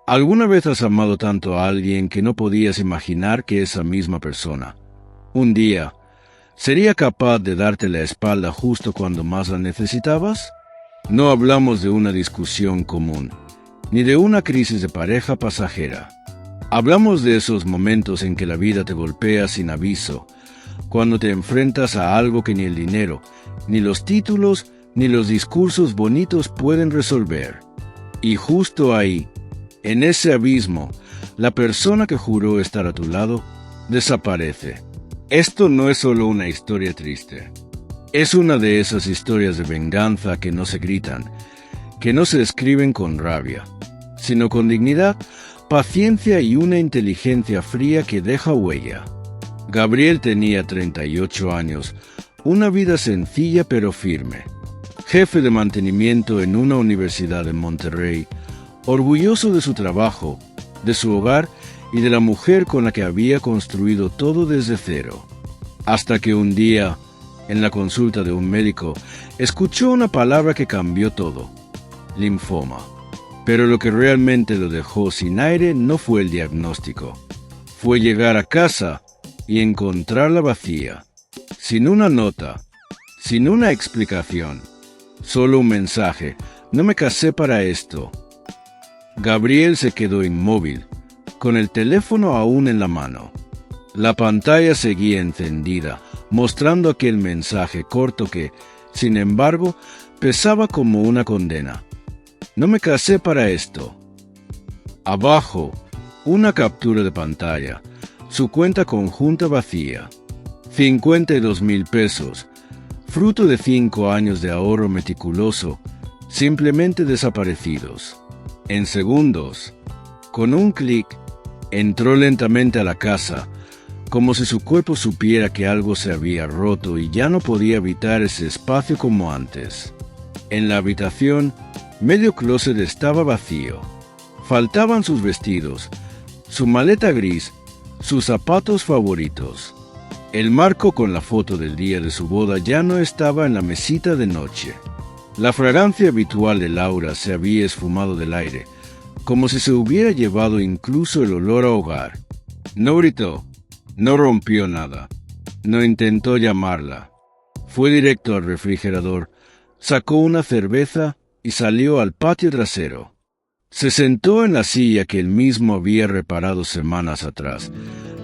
¿Alguna vez has amado tanto a alguien que no podías imaginar que esa misma persona, un día, sería capaz de darte la espalda justo cuando más la necesitabas? No hablamos de una discusión común, ni de una crisis de pareja pasajera. Hablamos de esos momentos en que la vida te golpea sin aviso, cuando te enfrentas a algo que ni el dinero, ni los títulos, ni los discursos bonitos pueden resolver. Y justo ahí, en ese abismo, la persona que juró estar a tu lado desaparece. Esto no es solo una historia triste. Es una de esas historias de venganza que no se gritan, que no se escriben con rabia, sino con dignidad, paciencia y una inteligencia fría que deja huella. Gabriel tenía 38 años, una vida sencilla pero firme. Jefe de mantenimiento en una universidad en Monterrey, orgulloso de su trabajo, de su hogar y de la mujer con la que había construido todo desde cero. Hasta que un día, en la consulta de un médico, escuchó una palabra que cambió todo: linfoma. Pero lo que realmente lo dejó sin aire no fue el diagnóstico. Fue llegar a casa y encontrarla vacía, sin una nota, sin una explicación, solo un mensaje: no me casé para esto. Gabriel se quedó inmóvil, con el teléfono aún en la mano. La pantalla seguía encendida, mostrando aquel mensaje corto que, sin embargo, pesaba como una condena. No me casé para esto. Abajo, una captura de pantalla, su cuenta conjunta vacía. 52,000 pesos, fruto de 5 años de ahorro meticuloso, simplemente desaparecidos. En segundos, con un clic, entró lentamente a la casa, como si su cuerpo supiera que algo se había roto y ya no podía habitar ese espacio como antes. En la habitación, medio closet estaba vacío. Faltaban sus vestidos, su maleta gris, sus zapatos favoritos. El marco con la foto del día de su boda ya no estaba en la mesita de noche. La fragancia habitual de Laura se había esfumado del aire, como si se hubiera llevado incluso el olor a hogar. No gritó, no rompió nada, no intentó llamarla. Fue directo al refrigerador, sacó una cerveza y salió al patio trasero. Se sentó en la silla que él mismo había reparado semanas atrás,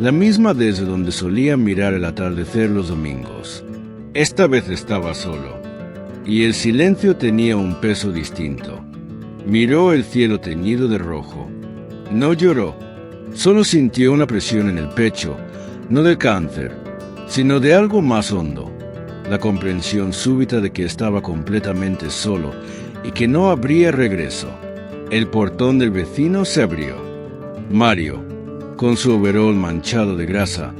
la misma desde donde solía mirar el atardecer los domingos. Esta vez estaba solo, y el silencio tenía un peso distinto. Miró el cielo teñido de rojo. No lloró, solo sintió una presión en el pecho, no del cáncer, sino de algo más hondo, la comprensión súbita de que estaba completamente solo y que no habría regreso. El portón del vecino se abrió. Mario, con su overol manchado de grasa,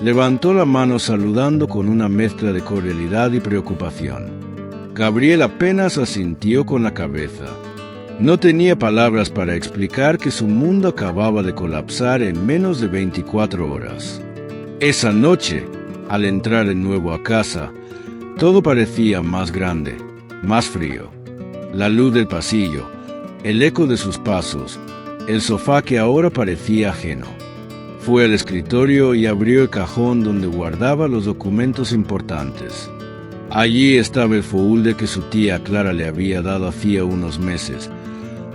levantó la mano saludando con una mezcla de cordialidad y preocupación. Gabriel apenas asintió con la cabeza. No tenía palabras para explicar que su mundo acababa de colapsar en menos de 24 horas. Esa noche, al entrar de nuevo a casa, todo parecía más grande, más frío. La luz del pasillo, el eco de sus pasos, el sofá que ahora parecía ajeno. Fue al escritorio y abrió el cajón donde guardaba los documentos importantes. Allí estaba el folder que su tía Clara le había dado hacía unos meses,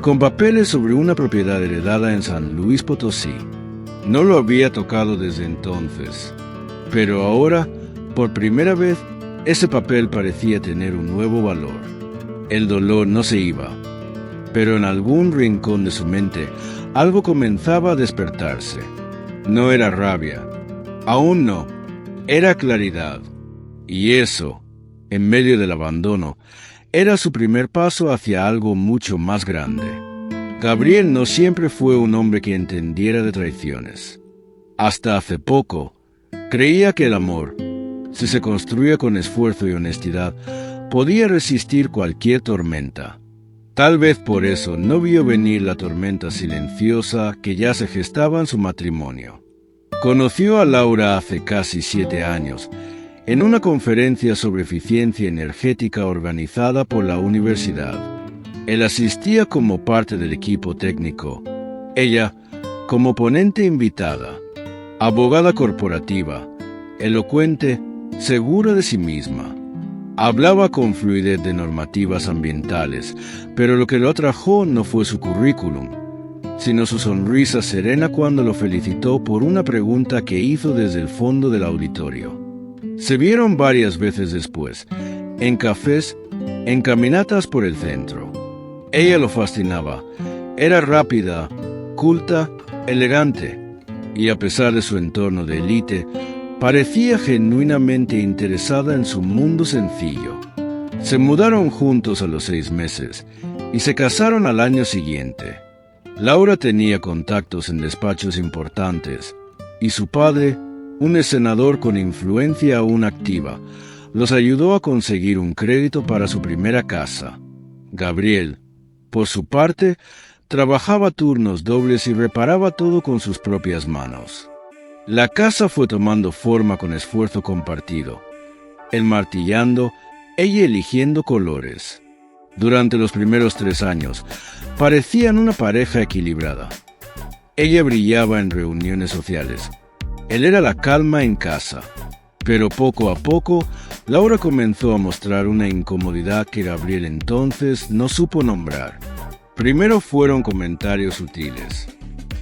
con papeles sobre una propiedad heredada en San Luis Potosí. No lo había tocado desde entonces, pero ahora, por primera vez, ese papel parecía tener un nuevo valor. El dolor no se iba, pero en algún rincón de su mente algo comenzaba a despertarse. No era rabia, aún no, era claridad. Y eso, en medio del abandono, era su primer paso hacia algo mucho más grande. Gabriel no siempre fue un hombre que entendiera de traiciones. Hasta hace poco, creía que el amor, si se construía con esfuerzo y honestidad, podía resistir cualquier tormenta. Tal vez por eso no vio venir la tormenta silenciosa que ya se gestaba en su matrimonio. Conoció a Laura hace casi 7 años, en una conferencia sobre eficiencia energética organizada por la universidad. Él asistía como parte del equipo técnico, Ella, como ponente invitada, abogada corporativa, elocuente, segura de sí misma, hablaba con fluidez de normativas ambientales, pero lo que lo atrajo no fue su currículum, sino su sonrisa serena cuando lo felicitó por una pregunta que hizo desde el fondo del auditorio. Se vieron varias veces después, en cafés, en caminatas por el centro. Ella lo fascinaba. Era rápida, culta, elegante, y a pesar de su entorno de élite, parecía genuinamente interesada en su mundo sencillo. Se mudaron juntos a los 6 meses y se casaron al año siguiente. Laura tenía contactos en despachos importantes y su padre, un senador con influencia aún activa, los ayudó a conseguir un crédito para su primera casa. Gabriel, por su parte, trabajaba turnos dobles y reparaba todo con sus propias manos. La casa fue tomando forma con esfuerzo compartido, él martillando, ella eligiendo colores. Durante los primeros 3 años, parecían una pareja equilibrada. Ella brillaba en reuniones sociales. Él era la calma en casa. Pero poco a poco, Laura comenzó a mostrar una incomodidad que Gabriel entonces no supo nombrar. Primero fueron comentarios sutiles.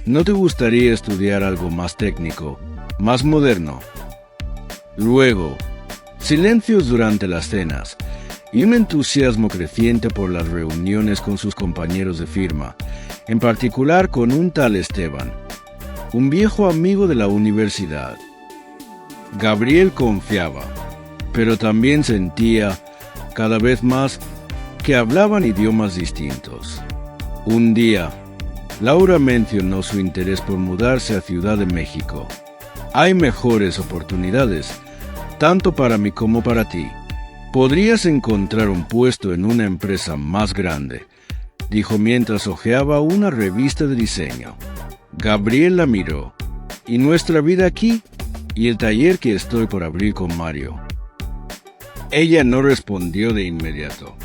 ¿No te gustaría estudiar algo más técnico, más moderno? Luego, silencios durante las cenas y un entusiasmo creciente por las reuniones con sus compañeros de firma, en particular con un tal Esteban, un viejo amigo de la universidad. Gabriel confiaba, pero también sentía, cada vez más, que hablaban idiomas distintos. Un día, Laura mencionó su interés por mudarse a Ciudad de México. Hay mejores oportunidades, tanto para mí como para ti. Podrías encontrar un puesto en una empresa más grande, dijo mientras hojeaba una revista de diseño. Gabriel la miró. ¿Y nuestra vida aquí? ¿Y el taller que estoy por abrir con Mario? Ella no respondió de inmediato.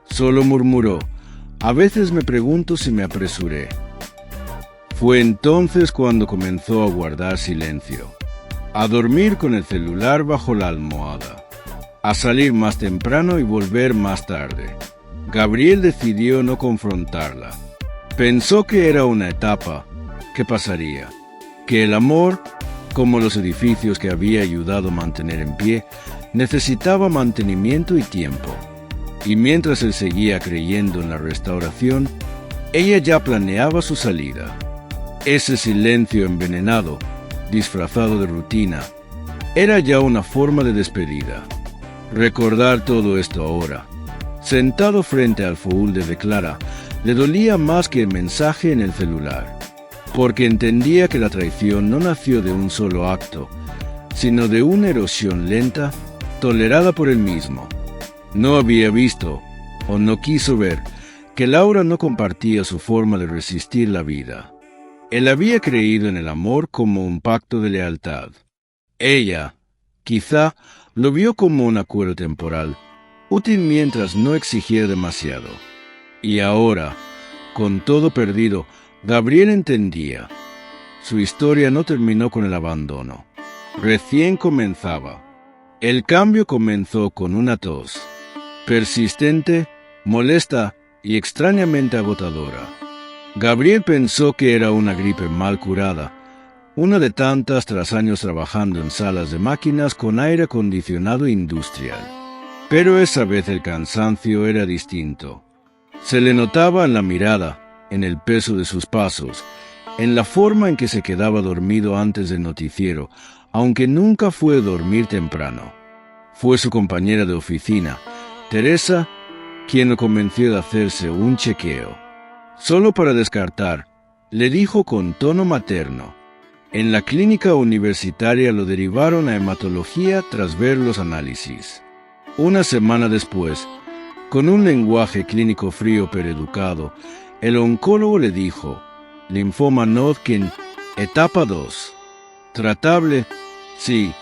Solo murmuró: a veces me pregunto si me apresuré. Fue entonces cuando comenzó a guardar silencio, a dormir con el celular bajo la almohada, a salir más temprano y volver más tarde. Gabriel decidió no confrontarla. Pensó que era una etapa, que pasaría, que el amor, como los edificios que había ayudado a mantener en pie, necesitaba mantenimiento y tiempo. Y mientras él seguía creyendo en la restauración, ella ya planeaba su salida. Ese silencio envenenado, disfrazado de rutina, era ya una forma de despedida. Recordar todo esto ahora, sentado frente al foulde de Clara, le dolía más que el mensaje en el celular, porque entendía que la traición no nació de un solo acto, sino de una erosión lenta, tolerada por él mismo. No había visto, o no quiso ver, que Laura no compartía su forma de resistir la vida. Él había creído en el amor como un pacto de lealtad. Ella, quizá, lo vio como un acuerdo temporal, útil mientras no exigía demasiado. Y ahora, con todo perdido, Gabriel entendía. Su historia no terminó con el abandono. Recién comenzaba. El cambio comenzó con una tos, persistente, molesta y extrañamente agotadora. Gabriel pensó que era una gripe mal curada, una de tantas tras años trabajando en salas de máquinas con aire acondicionado industrial. Pero esa vez el cansancio era distinto. Se le notaba en la mirada, en el peso de sus pasos, en la forma en que se quedaba dormido antes del noticiero, aunque nunca fue dormir temprano. Fue su compañera de oficina, Teresa, quien lo convenció de hacerse un chequeo. Solo para descartar, le dijo con tono materno. En la clínica universitaria lo derivaron a hematología tras ver los análisis. Una semana después, con un lenguaje clínico frío pero educado, el oncólogo le dijo: linfoma No-Hodgkin, etapa 2. Tratable, sí,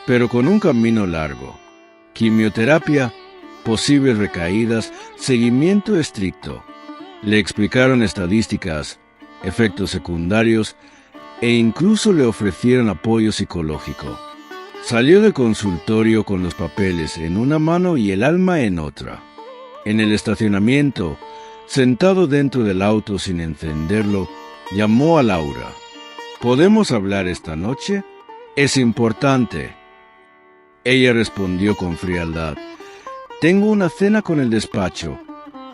pero con un camino largo. Quimioterapia, posibles recaídas, seguimiento estricto. Le explicaron estadísticas efectos secundarios e incluso le ofrecieron apoyo psicológico. Salió del consultorio con los papeles en una mano y el alma en otra. En el estacionamiento, sentado dentro del auto sin encenderlo, llamó a Laura. ¿Podemos hablar esta noche? Es importante. Ella respondió con frialdad. Tengo una cena con el despacho.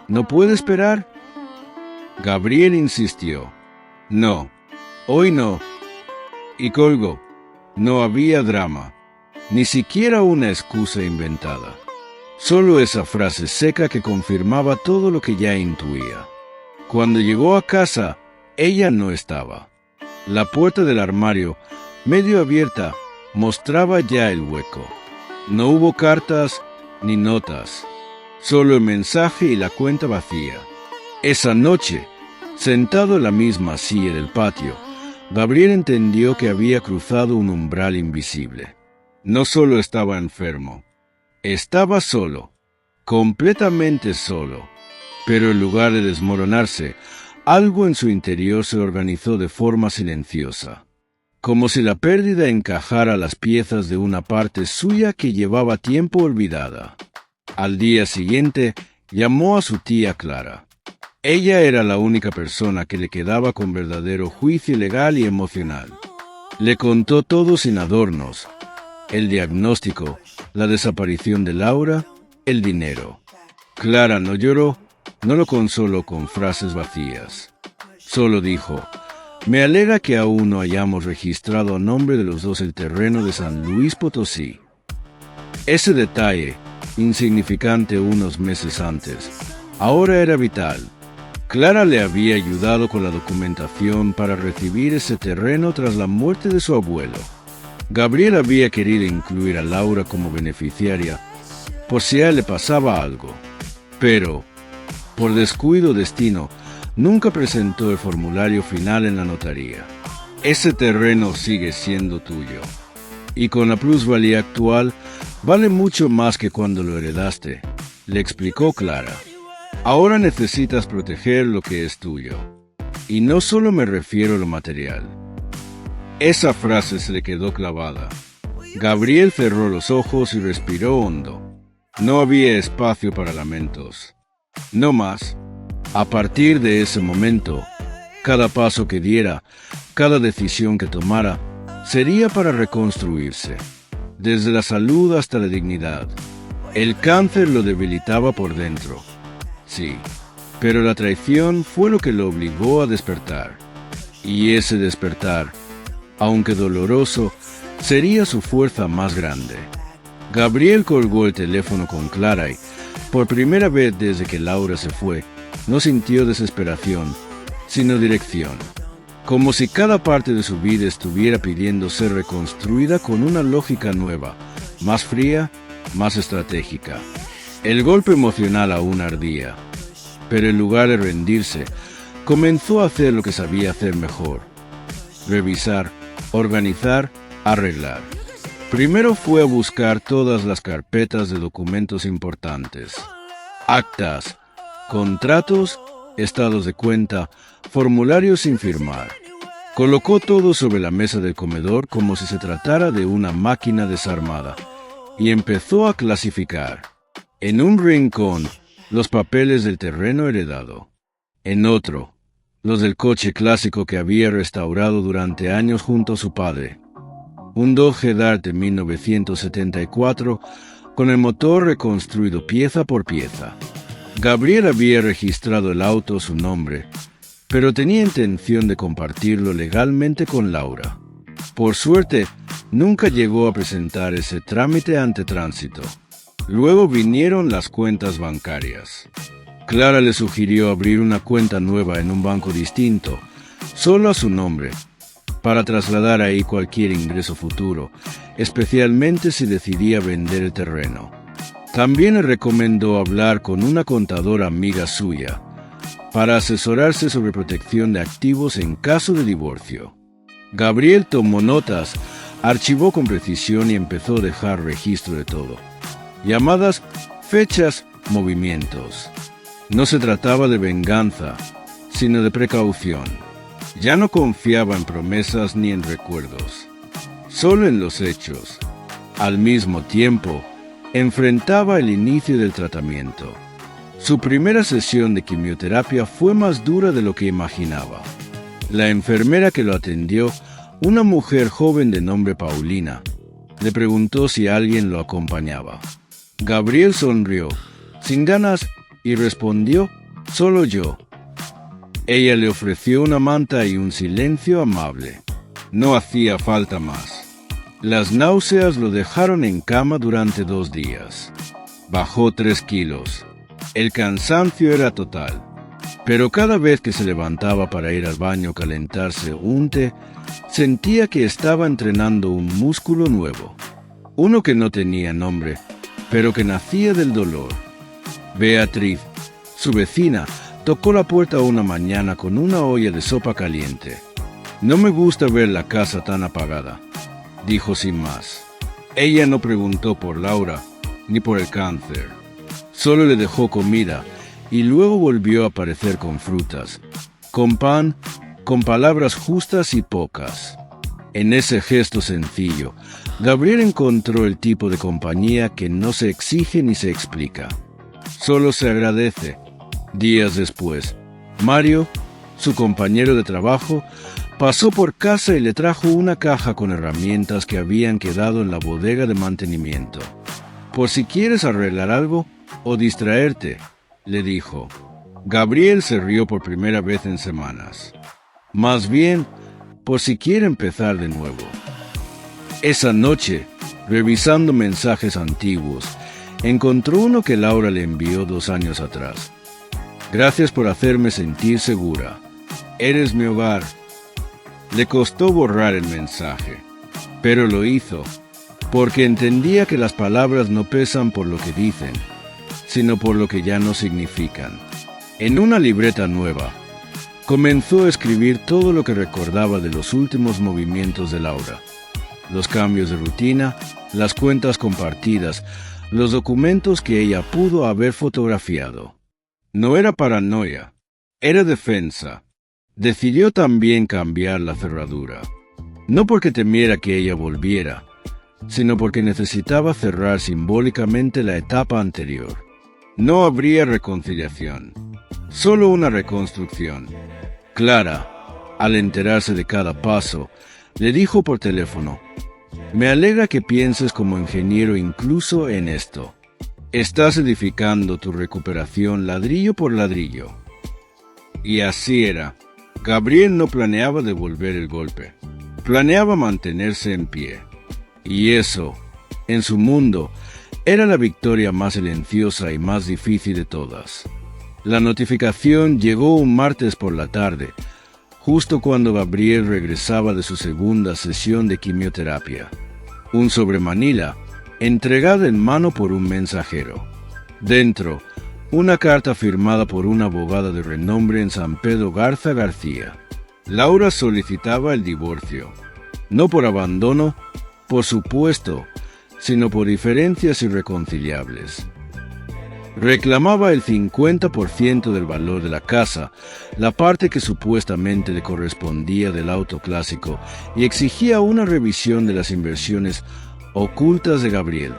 ¿No puede esperar? Gabriel insistió. No, hoy no. Y colgó. No había drama, ni siquiera una excusa inventada. Solo esa frase seca que confirmaba todo lo que ya intuía. Cuando llegó a casa, ella no estaba. La puerta del armario, medio abierta, mostraba ya el hueco. No hubo cartas ni notas, solo el mensaje y la cuenta vacía. Esa noche, sentado en la misma silla del patio, Gabriel entendió que había cruzado un umbral invisible. No solo estaba enfermo, estaba solo, completamente solo. Pero en lugar de desmoronarse, algo en su interior se organizó de forma silenciosa, como si la pérdida encajara las piezas de una parte suya que llevaba tiempo olvidada. Al día siguiente, llamó a su tía Clara. Ella era la única persona que le quedaba con verdadero juicio legal y emocional. Le contó todo sin adornos: el diagnóstico, la desaparición de Laura, el dinero. Clara no lloró, no lo consoló con frases vacías. Solo dijo: me alegra que aún no hayamos registrado a nombre de los dos el terreno de San Luis Potosí. Ese detalle, insignificante unos meses antes, ahora era vital. Clara le había ayudado con la documentación para recibir ese terreno tras la muerte de su abuelo. Gabriel había querido incluir a Laura como beneficiaria por si a él le pasaba algo, pero, por descuido o destino, nunca presentó el formulario final en la notaría. Ese terreno sigue siendo tuyo, y con la plusvalía actual, vale mucho más que cuando lo heredaste, le explicó Clara. Ahora necesitas proteger lo que es tuyo, y no solo me refiero a lo material. Esa frase se le quedó clavada. Gabriel cerró los ojos y respiró hondo. No había espacio para lamentos. No más. A partir de ese momento, cada paso que diera, cada decisión que tomara, sería para reconstruirse, desde la salud hasta la dignidad. El cáncer lo debilitaba por dentro, sí, pero la traición fue lo que lo obligó a despertar. Y ese despertar, aunque doloroso, sería su fuerza más grande. Gabriel colgó el teléfono con Clara y, por primera vez desde que Laura se fue, no sintió desesperación, sino dirección, como si cada parte de su vida estuviera pidiendo ser reconstruida con una lógica nueva, más fría, más estratégica. El golpe emocional aún ardía, pero en lugar de rendirse, comenzó a hacer lo que sabía hacer mejor: revisar, organizar, arreglar. Primero fue a buscar todas las carpetas de documentos importantes: actas, contratos, estados de cuenta, formularios sin firmar. Colocó todo sobre la mesa del comedor como si se tratara de una máquina desarmada y empezó a clasificar. En un rincón, los papeles del terreno heredado. En otro, los del coche clásico que había restaurado durante años junto a su padre. Un Dodge Dart de 1974 con el motor reconstruido pieza por pieza. Gabriel había registrado el auto a su nombre, pero tenía intención de compartirlo legalmente con Laura. Por suerte, nunca llegó a presentar ese trámite ante tránsito. Luego vinieron las cuentas bancarias. Clara le sugirió abrir una cuenta nueva en un banco distinto, solo a su nombre, para trasladar ahí cualquier ingreso futuro, especialmente si decidía vender el terreno. También le recomendó hablar con una contadora amiga suya, para asesorarse sobre protección de activos en caso de divorcio. Gabriel tomó notas, archivó con precisión y empezó a dejar registro de todo: llamadas, fechas, movimientos. No se trataba de venganza, sino de precaución. Ya no confiaba en promesas ni en recuerdos, solo en los hechos. Al mismo tiempo, enfrentaba el inicio del tratamiento. Su primera sesión de quimioterapia fue más dura de lo que imaginaba. La enfermera que lo atendió, una mujer joven de nombre Paulina, le preguntó si alguien lo acompañaba. Gabriel sonrió, sin ganas, y respondió, «Solo yo». Ella le ofreció una manta y un silencio amable. No hacía falta más. Las náuseas lo dejaron en cama durante 2 días. Bajó 3 kilos. El cansancio era total. Pero cada vez que se levantaba para ir al baño a calentarse un té, sentía que estaba entrenando un músculo nuevo. Uno que no tenía nombre, pero que nacía del dolor. Beatriz, su vecina, tocó la puerta una mañana con una olla de sopa caliente. «No me gusta ver la casa tan apagada», dijo sin más. Ella no preguntó por Laura, ni por el cáncer. Solo le dejó comida y luego volvió a aparecer con frutas, con pan, con palabras justas y pocas. En ese gesto sencillo, Gabriel encontró el tipo de compañía que no se exige ni se explica. Solo se agradece. Días después, Mario, su compañero de trabajo, pasó por casa y le trajo una caja con herramientas que habían quedado en la bodega de mantenimiento. «Por si quieres arreglar algo o distraerte», le dijo. Gabriel se rió por primera vez en semanas. Más bien, por si quiere empezar de nuevo. Esa noche, revisando mensajes antiguos, encontró uno que Laura le envió 2 años atrás. «Gracias por hacerme sentir segura. Eres mi hogar». Le costó borrar el mensaje, pero lo hizo, porque entendía que las palabras no pesan por lo que dicen, sino por lo que ya no significan. En una libreta nueva, comenzó a escribir todo lo que recordaba de los últimos movimientos de Laura, los cambios de rutina, las cuentas compartidas, los documentos que ella pudo haber fotografiado. No era paranoia, era defensa. Decidió también cambiar la cerradura, no porque temiera que ella volviera, sino porque necesitaba cerrar simbólicamente la etapa anterior. No habría reconciliación, solo una reconstrucción. Clara, al enterarse de cada paso, le dijo por teléfono: «Me alegra que pienses como ingeniero incluso en esto. Estás edificando tu recuperación ladrillo por ladrillo». Y así era. Gabriel no planeaba devolver el golpe. Planeaba mantenerse en pie. Y eso, en su mundo, era la victoria más silenciosa y más difícil de todas. La notificación llegó un martes por la tarde, justo cuando Gabriel regresaba de su segunda sesión de quimioterapia. Un sobre Manila, entregada en mano por un mensajero. Dentro, una carta firmada por una abogada de renombre en San Pedro Garza García. Laura solicitaba el divorcio, no por abandono, por supuesto, sino por diferencias irreconciliables. Reclamaba el 50% del valor de la casa, la parte que supuestamente le correspondía del auto clásico, y exigía una revisión de las inversiones ocultas de Gabriel,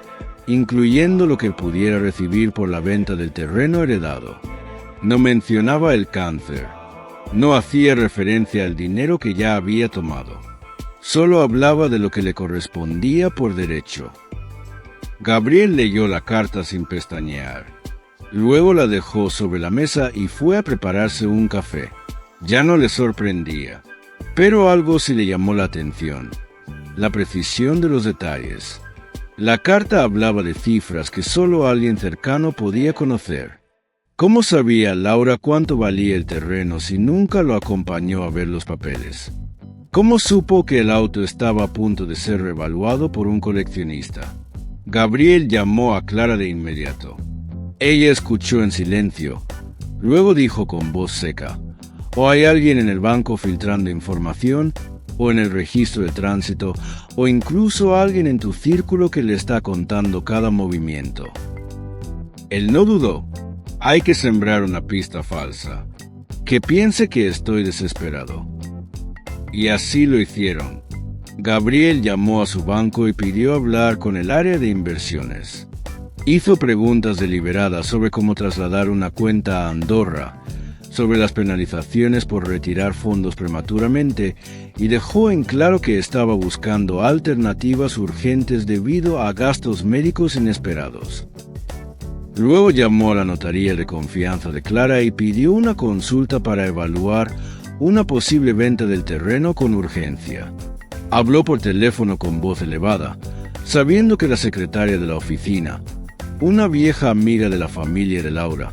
incluyendo lo que pudiera recibir por la venta del terreno heredado. No mencionaba el cáncer. No hacía referencia al dinero que ya había tomado. Solo hablaba de lo que le correspondía por derecho. Gabriel leyó la carta sin pestañear. Luego la dejó sobre la mesa y fue a prepararse un café. Ya no le sorprendía, pero algo sí le llamó la atención: la precisión de los detalles. La carta hablaba de cifras que solo alguien cercano podía conocer. ¿Cómo sabía Laura cuánto valía el terreno si nunca lo acompañó a ver los papeles? ¿Cómo supo que el auto estaba a punto de ser revaluado por un coleccionista? Gabriel llamó a Clara de inmediato. Ella escuchó en silencio. Luego dijo con voz seca: «O hay alguien en el banco filtrando información, o en el registro de tránsito, o incluso alguien en tu círculo que le está contando cada movimiento». Él no dudó. Hay que sembrar una pista falsa. Que piense que estoy desesperado. Y así lo hicieron. Gabriel llamó a su banco y pidió hablar con el área de inversiones. Hizo preguntas deliberadas sobre cómo trasladar una cuenta a Andorra, sobre las penalizaciones por retirar fondos prematuramente, y dejó en claro que estaba buscando alternativas urgentes debido a gastos médicos inesperados. Luego llamó a la notaría de confianza de Clara y pidió una consulta para evaluar una posible venta del terreno con urgencia. Habló por teléfono con voz elevada, sabiendo que la secretaria de la oficina, una vieja amiga de la familia de Laura,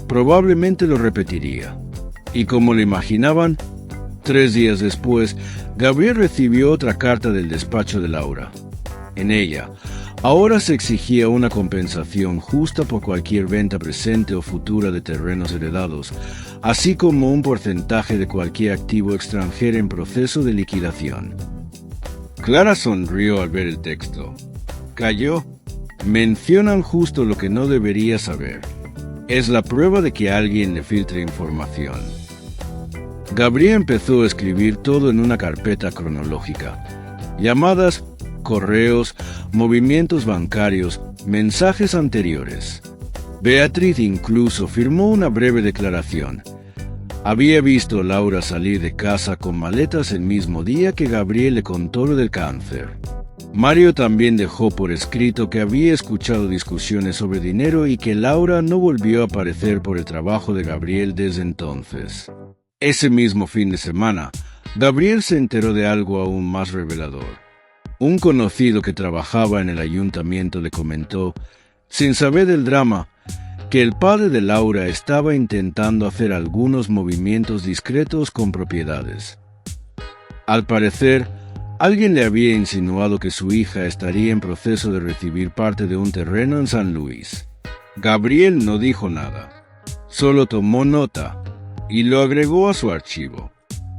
probablemente lo repetiría. Y como lo imaginaban, 3 días después, Gabriel recibió otra carta del despacho de Laura. En ella, ahora se exigía una compensación justa por cualquier venta presente o futura de terrenos heredados, así como un porcentaje de cualquier activo extranjero en proceso de liquidación. Clara sonrió al ver el texto. Calló. Mencionan justo lo que no debería saber. Es la prueba de que alguien le filtre información. Gabriel empezó a escribir todo en una carpeta cronológica. Llamadas, correos, movimientos bancarios, mensajes anteriores. Beatriz incluso firmó una breve declaración. Había visto a Laura salir de casa con maletas el mismo día que Gabriel le contó lo del cáncer. Mario también dejó por escrito que había escuchado discusiones sobre dinero y que Laura no volvió a aparecer por el trabajo de Gabriel desde entonces. Ese mismo fin de semana, Gabriel se enteró de algo aún más revelador. Un conocido que trabajaba en el ayuntamiento le comentó, sin saber del drama, que el padre de Laura estaba intentando hacer algunos movimientos discretos con propiedades. Al parecer, alguien le había insinuado que su hija estaría en proceso de recibir parte de un terreno en San Luis. Gabriel no dijo nada, solo tomó nota y lo agregó a su archivo.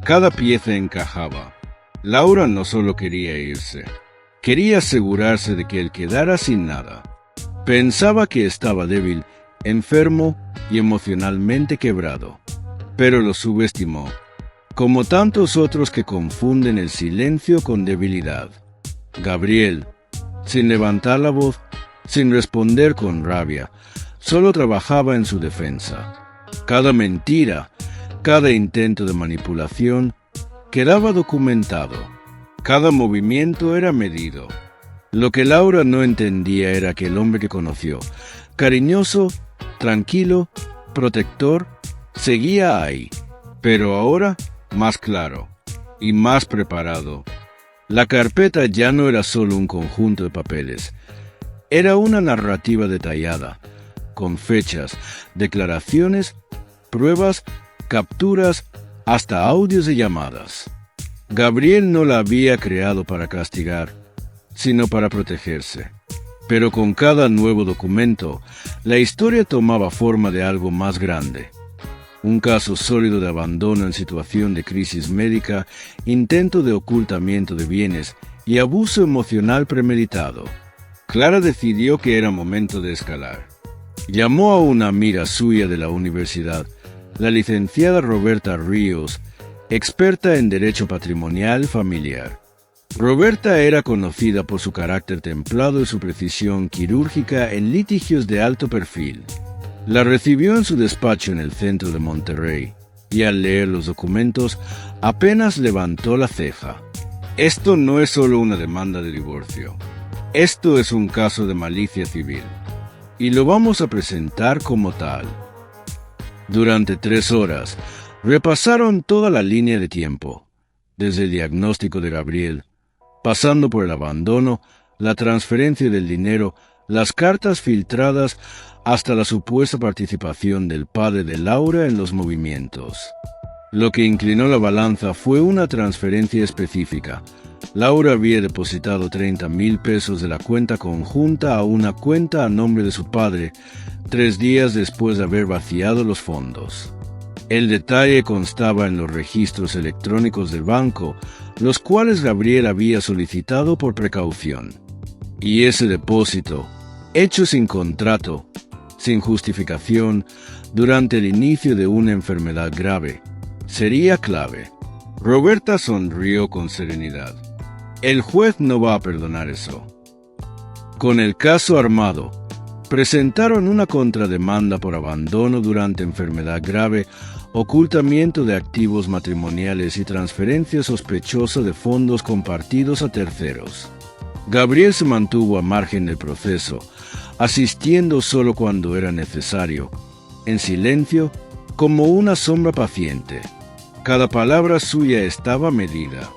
Cada pieza encajaba. Laura no solo quería irse, quería asegurarse de que él quedara sin nada. Pensaba que estaba débil, enfermo y emocionalmente quebrado, pero lo subestimó, como tantos otros que confunden el silencio con debilidad. Gabriel, sin levantar la voz, sin responder con rabia, solo trabajaba en su defensa. Cada mentira, cada intento de manipulación, quedaba documentado. Cada movimiento era medido. Lo que Laura no entendía era que el hombre que conoció, cariñoso, tranquilo, protector, seguía ahí, pero ahora más claro y más preparado. La carpeta ya no era solo un conjunto de papeles, era una narrativa detallada, con fechas, declaraciones, pruebas, capturas, hasta audios de llamadas. Gabriel no la había creado para castigar, sino para protegerse. Pero con cada nuevo documento, la historia tomaba forma de algo más grande. Un caso sólido de abandono en situación de crisis médica, intento de ocultamiento de bienes y abuso emocional premeditado. Clara decidió que era momento de escalar. Llamó a una amiga suya de la universidad, la licenciada Roberta Ríos, experta en derecho patrimonial familiar. Roberta era conocida por su carácter templado y su precisión quirúrgica en litigios de alto perfil. La recibió en su despacho en el centro de Monterrey, y al leer los documentos, apenas levantó la ceja. Esto no es solo una demanda de divorcio. Esto es un caso de malicia civil, y lo vamos a presentar como tal. Durante 3 horas, repasaron toda la línea de tiempo, desde el diagnóstico de Gabriel, pasando por el abandono, la transferencia del dinero, las cartas filtradas, hasta la supuesta participación del padre de Laura en los movimientos. Lo que inclinó la balanza fue una transferencia específica. Laura había depositado 30,000 pesos de la cuenta conjunta a una cuenta a nombre de su padre, 3 días después de haber vaciado los fondos. El detalle constaba en los registros electrónicos del banco, los cuales Gabriel había solicitado por precaución. Y ese depósito, hecho sin contrato, sin justificación, durante el inicio de una enfermedad grave, sería clave. Roberta sonrió con serenidad. El juez no va a perdonar eso. Con el caso armado, presentaron una contrademanda por abandono durante enfermedad grave, ocultamiento de activos matrimoniales y transferencia sospechosa de fondos compartidos a terceros. Gabriel se mantuvo a margen del proceso, asistiendo solo cuando era necesario, en silencio, como una sombra paciente. Cada palabra suya estaba medida,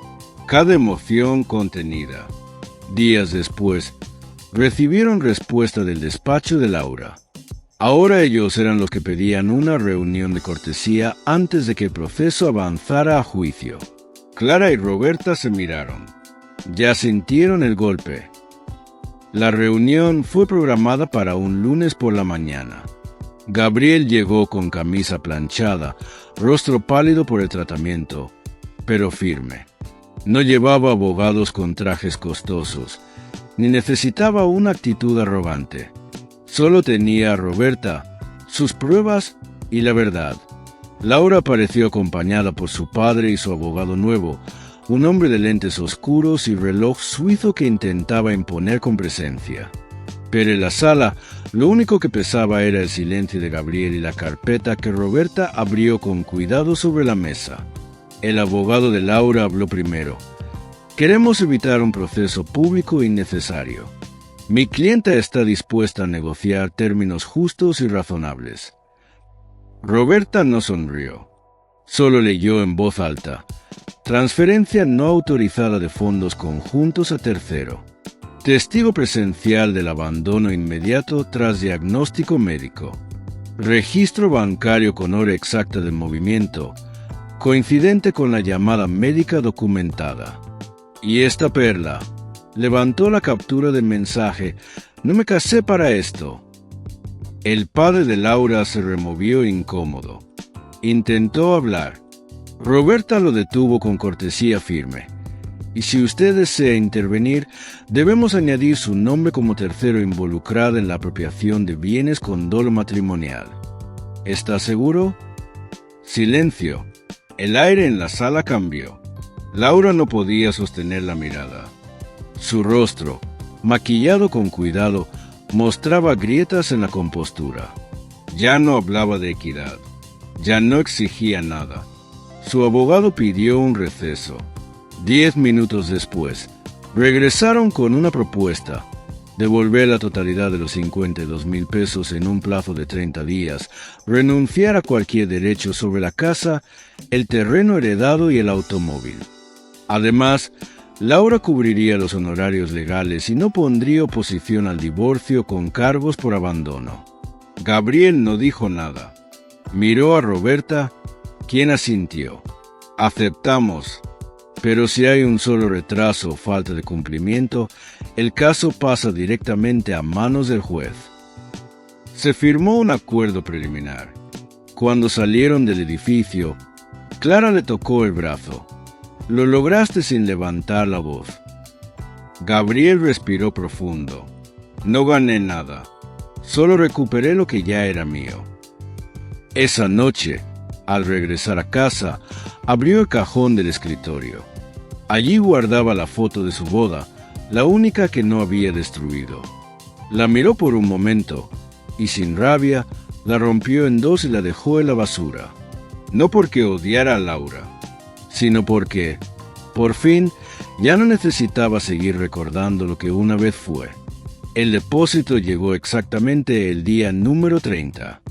cada emoción contenida. Días después, recibieron respuesta del despacho de Laura. Ahora ellos eran los que pedían una reunión de cortesía antes de que el proceso avanzara a juicio. Clara y Roberta se miraron. Ya sintieron el golpe. La reunión fue programada para un lunes por la mañana. Gabriel llegó con camisa planchada, rostro pálido por el tratamiento, pero firme. No llevaba abogados con trajes costosos, ni necesitaba una actitud arrogante. Solo tenía a Roberta, sus pruebas y la verdad. Laura apareció acompañada por su padre y su abogado nuevo, un hombre de lentes oscuros y reloj suizo que intentaba imponer con presencia. Pero en la sala, lo único que pesaba era el silencio de Gabriel y la carpeta que Roberta abrió con cuidado sobre la mesa. El abogado de Laura habló primero. Queremos evitar un proceso público innecesario. Mi clienta está dispuesta a negociar términos justos y razonables. Roberta no sonrió. Solo leyó en voz alta. Transferencia no autorizada de fondos conjuntos a tercero. Testigo presencial del abandono inmediato tras diagnóstico médico. Registro bancario con hora exacta del movimiento, coincidente con la llamada médica documentada. Y esta perla. Levantó la captura del mensaje. No me casé para esto. El padre de Laura se removió incómodo. Intentó hablar. Roberta lo detuvo con cortesía firme. Y si usted desea intervenir, debemos añadir su nombre como tercero involucrado en la apropiación de bienes con dolo matrimonial. ¿Está seguro? Silencio. El aire en la sala cambió. Laura no podía sostener la mirada. Su rostro, maquillado con cuidado, mostraba grietas en la compostura. Ya no hablaba de equidad. Ya no exigía nada. Su abogado pidió un receso. 10 minutos después, regresaron con una propuesta: devolver la totalidad de los 52,000 pesos en un plazo de 30 días, renunciar a cualquier derecho sobre la casa, el terreno heredado y el automóvil. Además, Laura cubriría los honorarios legales y no pondría oposición al divorcio con cargos por abandono. Gabriel no dijo nada. Miró a Roberta, quien asintió. Aceptamos, pero si hay un solo retraso o falta de cumplimiento, el caso pasa directamente a manos del juez. Se firmó un acuerdo preliminar. Cuando salieron del edificio, Clara le tocó el brazo. Lo lograste sin levantar la voz. Gabriel respiró profundo. No gané nada. Solo recuperé lo que ya era mío. Esa noche, al regresar a casa, abrió el cajón del escritorio. Allí guardaba la foto de su boda, la única que no había destruido. La miró por un momento y, sin rabia, la rompió en dos y la dejó en la basura. No porque odiara a Laura, sino porque, por fin, ya no necesitaba seguir recordando lo que una vez fue. El depósito llegó exactamente el día número 30.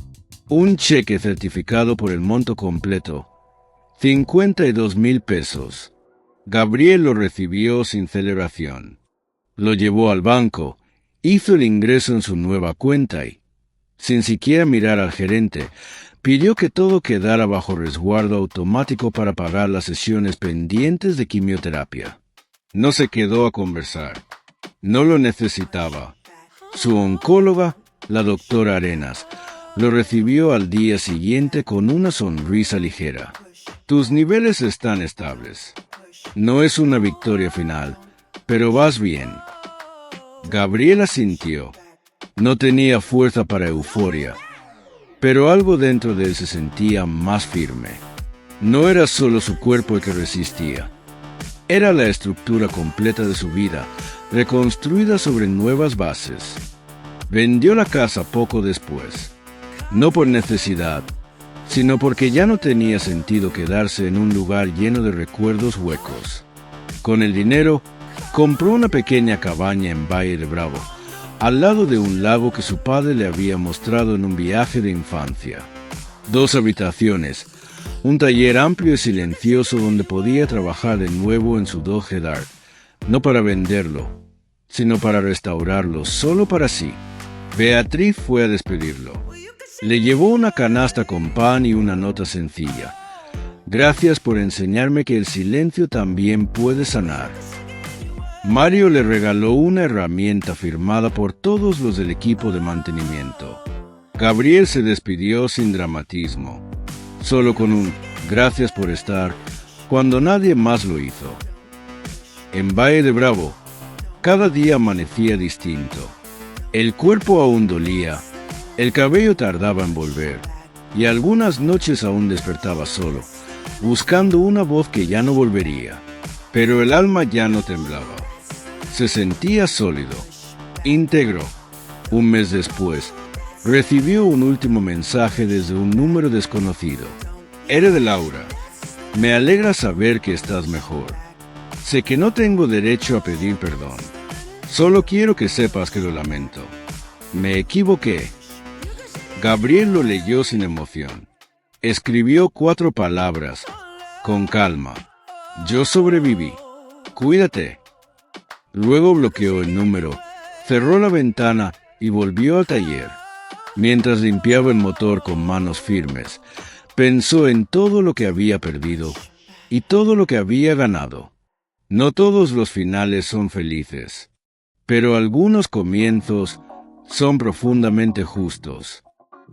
Un cheque certificado por el monto completo, 52,000 pesos. Gabriel lo recibió sin celebración. Lo llevó al banco, hizo el ingreso en su nueva cuenta y, sin siquiera mirar al gerente, pidió que todo quedara bajo resguardo automático para pagar las sesiones pendientes de quimioterapia. No se quedó a conversar. No lo necesitaba. Su oncóloga, la doctora Arenas, lo recibió al día siguiente con una sonrisa ligera. Tus niveles están estables. No es una victoria final, pero vas bien. Gabriela sintió. No tenía fuerza para euforia, pero algo dentro de él se sentía más firme. No era solo su cuerpo el que resistía. Era la estructura completa de su vida, reconstruida sobre nuevas bases. Vendió la casa poco después, no por necesidad, sino porque ya no tenía sentido quedarse en un lugar lleno de recuerdos huecos. Con el dinero, compró una pequeña cabaña en Valle de Bravo, al lado de un lago que su padre le había mostrado en un viaje de infancia. 2 habitaciones, un taller amplio y silencioso donde podía trabajar de nuevo en su Dodge Dart, no para venderlo, sino para restaurarlo solo para sí. Beatriz fue a despedirlo. Le llevó una canasta con pan y una nota sencilla. Gracias por enseñarme que el silencio también puede sanar. Mario le regaló una herramienta firmada por todos los del equipo de mantenimiento. Gabriel se despidió sin dramatismo, solo con un gracias por estar, cuando nadie más lo hizo. En Valle de Bravo, cada día amanecía distinto. El cuerpo aún dolía, el cabello tardaba en volver, y algunas noches aún despertaba solo, buscando una voz que ya no volvería. Pero el alma ya no temblaba. Se sentía sólido, íntegro. Un mes después, recibió un último mensaje desde un número desconocido. Era de Laura. Me alegra saber que estás mejor. Sé que no tengo derecho a pedir perdón. Solo quiero que sepas que lo lamento. Me equivoqué. Gabriel lo leyó sin emoción. Escribió 4 palabras, con calma. Yo sobreviví. Cuídate. Luego bloqueó el número, cerró la ventana y volvió al taller. Mientras limpiaba el motor con manos firmes, pensó en todo lo que había perdido y todo lo que había ganado. No todos los finales son felices, pero algunos comienzos son profundamente justos.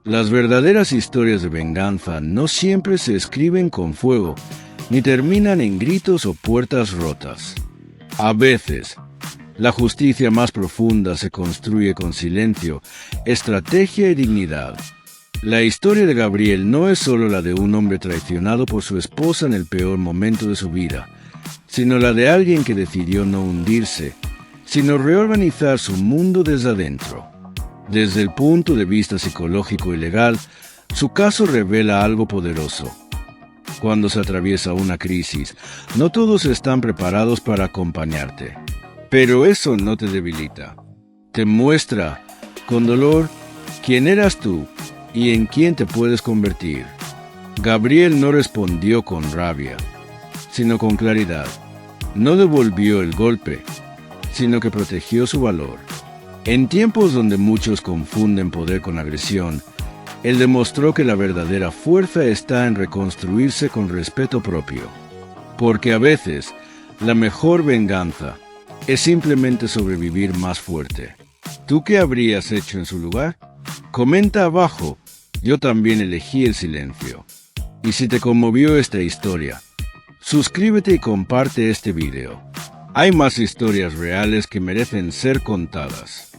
Las verdaderas historias de venganza no siempre se escriben con fuego, ni terminan en gritos o puertas rotas. A veces, la justicia más profunda se construye con silencio, estrategia y dignidad. La historia de Gabriel no es solo la de un hombre traicionado por su esposa en el peor momento de su vida, sino la de alguien que decidió no hundirse, sino reorganizar su mundo desde adentro. Desde el punto de vista psicológico y legal, su caso revela algo poderoso. Cuando se atraviesa una crisis, no todos están preparados para acompañarte. Pero eso no te debilita. Te muestra, con dolor, quién eras tú y en quién te puedes convertir. Gabriel no respondió con rabia, sino con claridad. No devolvió el golpe, sino que protegió su valor. En tiempos donde muchos confunden poder con agresión, él demostró que la verdadera fuerza está en reconstruirse con respeto propio. Porque a veces, la mejor venganza es simplemente sobrevivir más fuerte. ¿Tú qué habrías hecho en su lugar? Comenta abajo. Yo también elegí el silencio. Y si te conmovió esta historia, suscríbete y comparte este video. Hay más historias reales que merecen ser contadas.